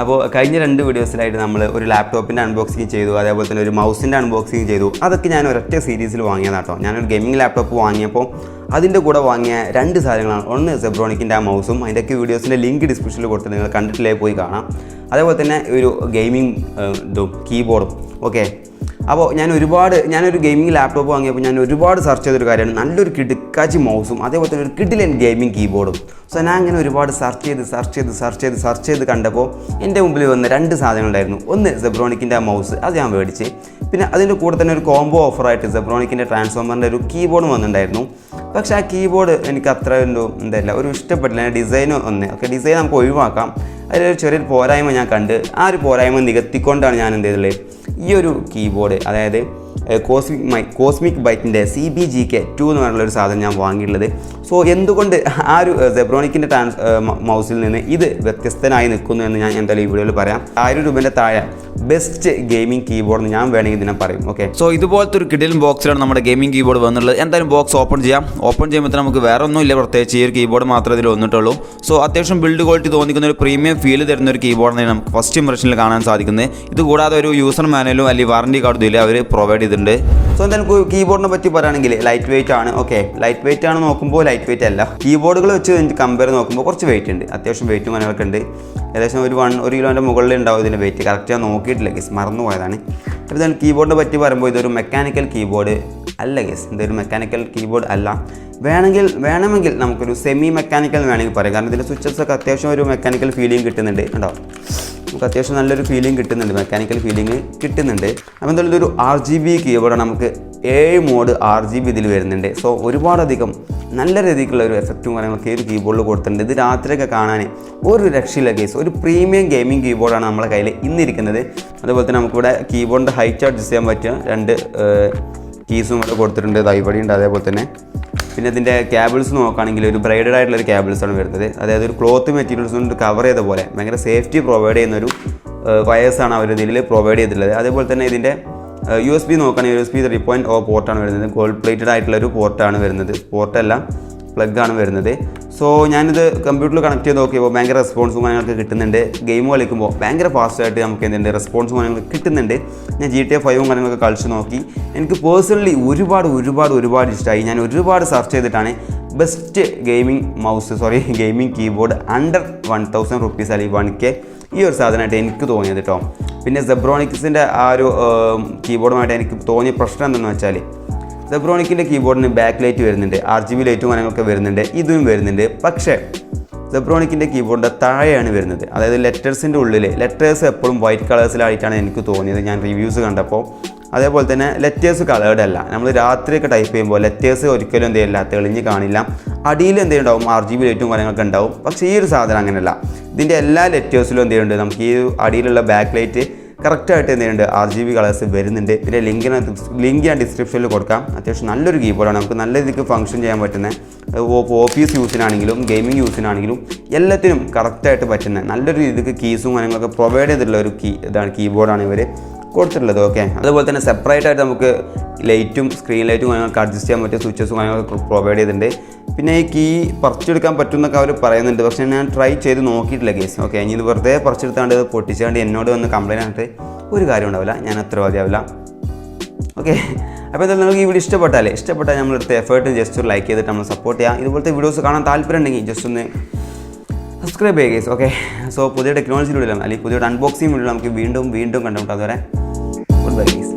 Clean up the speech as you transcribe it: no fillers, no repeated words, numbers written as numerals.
അപ്പോൾ കഴിഞ്ഞ 2 വീഡിയോസിലായിട്ട് നമ്മൾ ഒരു ലാപ്ടോപ്പിൻ്റെ അൺബോക്സിങ് ചെയ്തു, അതേപോലെ തന്നെ ഒരു മൗസിൻ്റെ അൺബോക്സിങ് ചെയ്തു. അതൊക്കെ ഞാൻ ഒരൊറ്റ സീരീസിൽ വാങ്ങിയതാണ് കേട്ടോ. ഞാനൊരു ഗെയിമിംഗ് ലാപ്ടോപ്പ് വാങ്ങിയപ്പോൾ അതിൻ്റെ കൂടെ വാങ്ങിയ 2 സാധനങ്ങളാണ്. ഒന്ന് സെബ്രോണിക്കിൻ്റെ ആ മൗസും, അതിൻ്റെയൊക്കെ വീഡിയോസിൻ്റെ ലിങ്ക് ഡിസ്ക്രിപ്ഷനിൽ കൊടുത്ത് നിങ്ങൾ കണ്ടിട്ടില്ലേ പോയി കാണാം. അതേപോലെ തന്നെ ഒരു ഗെയിമിംഗ് കീബോർഡും. ഓക്കെ, അപ്പോൾ ഞാനൊരു ഗെയിമിംഗ് ലാപ്ടോപ്പ് വാങ്ങിയപ്പോൾ ഞാൻ ഒരുപാട് സെർച്ച് ചെയ്തൊരു കാര്യമാണ് നല്ലൊരു കിടുക്കാച്ചി മൗസും അതേപോലെ തന്നെ ഒരു കിടിലൻ ഗെയിമിംഗ് കീബോർഡും. സോ ഞാൻ അങ്ങനെ ഒരുപാട് സെർച്ച് ചെയ്ത് കണ്ടപ്പോൾ എൻ്റെ മുമ്പിൽ വന്ന 2 സാധനങ്ങളുണ്ടായിരുന്നു. ഒന്ന് സെബ്രോണിക്കിൻ്റെ ആ മൗസ്, അത് ഞാൻ മേടിച്ച്. പിന്നെ അതിൻ്റെ കൂടെ തന്നെ ഒരു കോംബോ ഓഫറായിട്ട് സെബ്രോണിക്കിൻ്റെ ട്രാൻസ്ഫോമറിൻ്റെ ഒരു കീബോർഡ് വന്നിട്ടുണ്ടായിരുന്നു. പക്ഷേ ആ കീബോർഡ് എനിക്ക് അത്ര ഒരു ഇഷ്ടപ്പെട്ടില്ല. ഡിസൈൻ ഡിസൈൻ നമുക്ക് ഒഴിവാക്കാം. അതിലൊരു ചെറിയൊരു പോരായ്മ ഞാൻ കണ്ട്. ആ ഒരു പോരായ്മ നികത്തിക്കൊണ്ടാണ് ഞാൻ എന്ത് ചെയ്തുള്ളത്, ഈ ഒരു കീബോർഡ്, അതായത് CosmicByte CB-GK-02 എന്ന് പറഞ്ഞുള്ളൊരു സാധനം ഞാൻ വാങ്ങിയിട്ടുള്ളത്. സോ എന്തുകൊണ്ട് ആ ഒരു സെബ്രോണിക്കിൻ്റെ മൗസിൽ നിന്ന് ഇത് വ്യത്യസ്തനായി നിൽക്കുന്നു എന്ന് ഞാൻ എന്തായാലും ഈ വീഡിയോയിൽ പറയാം. 1000 രൂപേൻ്റെ താഴെ ബെസ്റ്റ് ഗെയിമിംഗ് കീബോർഡ് ഞാൻ വേണമെങ്കിൽ ഇതിനെ പറയും. ഓക്കെ, സോ ഇതുപോലത്തെ ഒരു കിടിലൻ ബോക്സിലാണ് നമ്മുടെ ഗെയിമിംഗ് കീബോർഡ് വന്നുള്ളത്. എന്തായാലും ബോക്സ് ഓപ്പൺ ചെയ്യാം. ഓപ്പൺ ചെയ്യുമ്പോൾ നമുക്ക് വേറെ ഒന്നുമില്ല, പ്രത്യേകിച്ച് ഈ ഒരു കീബോർഡ് മാത്രമേ ഇതിൽ വന്നിട്ടുള്ളൂ. സോ അത്യാവശ്യം ബിൽഡ് ക്വാളിറ്റി തോന്നിക്കുന്ന ഒരു പ്രീമിയം ഫീൽ തരുന്ന ഒരു കീബോർഡാണ് നമുക്ക് ഫസ്റ്റ് ഇംപ്രഷനിൽ കാണാൻ സാധിക്കുന്നത്. ഇത് കൂടാതെ ഒരു യൂസർ മാനുവലും അല്ലെങ്കിൽ വാറണ്ടി കാർഡും ഇതിൽ അവർ പ്രൊവൈഡ് ചെയ്തിട്ടുണ്ട്. സോ എന്തായാലും കീബോർഡിനെ പറ്റി പറയുകയാണെങ്കിൽ ലൈറ്റ് വെയിറ്റ് ആണ്. ഓക്കെ, ലൈറ്റ് വെയിറ്റ് ആണ് നോക്കുമ്പോൾ ലൈറ്റ് വെയിറ്റ് അല്ല. കീബോർഡുകൾ വെച്ച് കമ്പയർ നോക്കുമ്പോൾ കുറച്ച് വെയിറ്റ് ഉണ്ട്, അത്യാവശ്യം വെയിറ്റും അങ്ങനെയൊക്കെ ഉണ്ട്. ഏകദേശം ഒരു 1 കിലോൻ്റെ മുകളിൽ ഉണ്ടാവും ഇതിൻ്റെ വെയിറ്റ്. കറക്റ്റ് ഞാൻ നോക്കിയിട്ടില്ല ഗസ്, മറന്നു പോയതാണ്. അപ്പോൾ എന്തായാലും കീബോർഡിനെ പറ്റി പറയുമ്പോൾ ഇതൊരു മെക്കാനിക്കൽ കീബോർഡ് അല്ല ഗസ്, ഇതൊരു മെക്കാനിക്കൽ കീബോർഡ് അല്ല. വേണമെങ്കിൽ നമുക്കൊരു സെമി മെക്കാനിക്കൽ വേണമെങ്കിൽ പറയാം. കാരണം ഇതിൻ്റെ സ്വിച്ചസൊക്കെ അത്യാവശ്യം ഒരു മെക്കാനിക്കൽ ഫീലിംഗ് കിട്ടുന്നുണ്ട്. ഉണ്ടോ, നമുക്ക് അത്യാവശ്യം നല്ലൊരു ഫീലിംഗ് കിട്ടുന്നുണ്ട്, മെക്കാനിക്കൽ ഫീലിംഗ് കിട്ടുന്നുണ്ട്. അപ്പോൾ എന്തായാലും ഇതൊരു RGB കീബോർഡാണ്. നമുക്ക് 7 മോഡ് RGB ഇതിൽ വരുന്നുണ്ട്. സോ ഒരുപാടധികം നല്ല രീതിക്കുള്ള ഒരു എഫക്റ്റും കാര്യങ്ങളൊക്കെ ഈ ഒരു കീബോർഡിൽ കൊടുത്തിട്ടുണ്ട്. ഇത് രാത്രിയൊക്കെ കാണാൻ ഒരു രക്ഷയില്ല കേസ്. ഒരു പ്രീമിയം ഗെയിമിംഗ് കീബോർഡാണ് നമ്മളെ കയ്യിൽ ഇന്നിരിക്കുന്നത്. അതുപോലെ തന്നെ നമുക്കിവിടെ കീബോർഡിൻ്റെ ഹൈറ്റ് അഡ്ജസ്റ്റ് ചെയ്യാൻ പറ്റിയ 2 കീസും ഇവിടെ കൊടുത്തിട്ടുണ്ട്. ഇവിടെ ഉണ്ട്. അതേപോലെ തന്നെ പിന്നെ ഇതിൻ്റെ ക്യാബിൾസ് നോക്കുകയാണെങ്കിൽ ഒരു ബ്രൈഡഡ് ആയിട്ടുള്ളൊരു ക്യാബിൾസാണ് വരുന്നത്. അതായത് ഒരു ക്ലോത്ത് മെറ്റീരിയൽസ് കൊണ്ട് കവർ ചെയ്ത പോലെ ഭയങ്കര സേഫ്റ്റി പ്രൊവൈഡ് ചെയ്യുന്നൊരു വയേഴ്സാണ് അവർ ഇതിൽ പ്രൊവൈഡ് ചെയ്തിട്ടുള്ളത്. അതേപോലെ തന്നെ ഇതിൻ്റെ USB നോക്കുകയാണെങ്കിൽ USB 3.0 പോർട്ടാണ് വരുന്നത്. ഗോൾഡ് പ്ലേറ്റഡ് ആയിട്ടുള്ളൊരു പോർട്ടാണ് വരുന്നത്. പോർട്ടല്ല, പ്ലഗാണ് വരുന്നത്. സോ ഞാനിത് കമ്പ്യൂട്ടറിൽ കണക്ട് ചെയ്ത് നോക്കിയപ്പോൾ ഭയങ്കര റെസ്പോൺസും കാര്യങ്ങളൊക്കെ കിട്ടുന്നുണ്ട്. ഗെയിം കളിക്കുമ്പോൾ ഭയങ്കര ഫാസ്റ്റായിട്ട് നമുക്ക് എന്തുണ്ട് റെസ്പോൺസും കാര്യങ്ങളൊക്കെ കിട്ടുന്നുണ്ട്. ഞാൻ GTA 5 കാര്യങ്ങളൊക്കെ കളിച്ച് നോക്കി. എനിക്ക് പേഴ്സണലി ഒരുപാട് ഇഷ്ടമായി. ഞാൻ ഒരുപാട് സെർച്ച് ചെയ്തിട്ടാണ് best gaming keyboard under 1000 rupees അല്ലെങ്കിൽ 1K ഈ ഒരു സാധനമായിട്ട് എനിക്ക് തോന്നിയത് കേട്ടോ. പിന്നെ സെബ്രോണിക്സിൻ്റെ ആ ഒരു കീബോർഡുമായിട്ട് എനിക്ക് തോന്നിയ പ്രശ്നം എന്തെന്ന് വെച്ചാൽ സെബ്രോണിക്കിൻ്റെ കീബോർഡിന് ബാക്ക് ലൈറ്റ് വരുന്നുണ്ട്, RGB ലൈറ്റും കാര്യങ്ങളൊക്കെ വരുന്നുണ്ട്, ഇതും വരുന്നുണ്ട്. പക്ഷേ സെബ്രോണിക്കിൻ്റെ കീബോർഡിൻ്റെ താഴെയാണ് വരുന്നത്. അതായത് ലെറ്റേഴ്സിൻ്റെ ഉള്ളിൽ ലെറ്റേഴ്സ് എപ്പോഴും വൈറ്റ് കളേഴ്സിലായിട്ടാണ് എനിക്ക് തോന്നിയത് ഞാൻ റിവ്യൂസ് കണ്ടപ്പോൾ. അതേപോലെ തന്നെ ലെറ്റേഴ്സ് കളേർഡ് അല്ല. നമ്മൾ രാത്രിയൊക്കെ ടൈപ്പ് ചെയ്യുമ്പോൾ ലെറ്റേഴ്സ് ഒരിക്കലും എന്ത് ചെയ്യില്ല, തെളിഞ്ഞ് കാണില്ല. അടിയിൽ എന്തെങ്കിലും RGB ലൈറ്റും കാര്യങ്ങളൊക്കെ ഉണ്ടാവും. പക്ഷേ ഈ ഒരു സാധനം അങ്ങനെയല്ല. ഇതിൻ്റെ എല്ലാ ലെറ്റേഴ്സിലും എന്ത് ചെയ്യുന്നുണ്ട്, നമുക്ക് ഈ അടിയിലുള്ള ബാക്ക് ലൈറ്റ് കറക്റ്റായിട്ട് എന്ത് ചെയ്യുന്നുണ്ട്, RGB കളേഴ്സ് വരുന്നുണ്ട്. പിന്നെ ലിങ്ക് ഞാൻ ഡിസ്ക്രിപ്ഷനിൽ കൊടുക്കാം. അത്യാവശ്യം നല്ലൊരു കീബോർഡാണ്. നമുക്ക് നല്ല രീതിക്ക് ഫംഗ്ഷൻ ചെയ്യാൻ പറ്റുന്ന ഓഫീസ് യൂസിനാണെങ്കിലും ഗെയിമിംഗ് യൂസിനാണെങ്കിലും എല്ലാത്തിനും കറക്റ്റായിട്ട് പറ്റുന്ന നല്ലൊരു രീതിക്ക് കീസും കാര്യങ്ങളൊക്കെ പ്രൊവൈഡ് ചെയ്തിട്ടുള്ള ഒരു കീബോർഡാണ് ഇവർ കൊടുത്തിട്ടുള്ളത്. ഓക്കെ, അതുപോലെ തന്നെ സെപ്പറേറ്റ് ആയിട്ട് നമുക്ക് ലൈറ്റും സ്ക്രീൻ ലൈറ്റും കാര്യങ്ങളൊക്കെ അഡ്ജസ്റ്റ് ചെയ്യാൻ പറ്റിയ സ്വിച്ചസും കാര്യങ്ങളൊക്കെ പ്രൊവൈഡ് ചെയ്തിട്ടുണ്ട്. പിന്നെ ഈ കീ പറിച്ചെടുക്കാൻ പറ്റുമെന്നൊക്കെ അവർ പറയുന്നുണ്ട്. പക്ഷേ ഞാൻ ട്രൈ ചെയ്ത് നോക്കിയിട്ടില്ല കേസ്. ഓക്കെ, ഇനി ഇത് വെറുതെ പറിച്ചെടുത്താണ്ട് പൊട്ടിച്ചാണ്ട് എന്നോട് വന്ന് കംപ്ലൈൻറ്റ് ആയിട്ട് ഒരു കാര്യം ഉണ്ടാവില്ല, ഞാൻ ഉത്തരവാദിയാവില്ല. ഓക്കെ, അപ്പോൾ എന്തായാലും നമുക്ക് ഈ വീഡിയോ ഇഷ്ടപ്പെട്ടാൽ നമ്മളെടുത്ത എഫേർട്ട് ജസ്റ്റ് ഒരു ലൈക്ക് ചെയ്തിട്ട് നമ്മൾ സപ്പോർട്ട് ചെയ്യാം. ഇതുപോലത്തെ വീഡിയോസ് കാണാൻ താല്പര്യം ഉണ്ടെങ്കിൽ ജസ്റ്റ് ഒന്ന് സബ്സ്ക്രൈബ് ചെയ്യുക കേസ്. ഓക്കെ, സോ പുതിയ ടെക്നോളജി വീഡിയോ അല്ലെങ്കിൽ പുതിയൊരു അൺബോക്സിംഗ് വീഡിയോ നമുക്ക് വീണ്ടും കണ്ടുമുട്ടാം. അതുവരെ ഗുഡ് ബൈ കേസ്.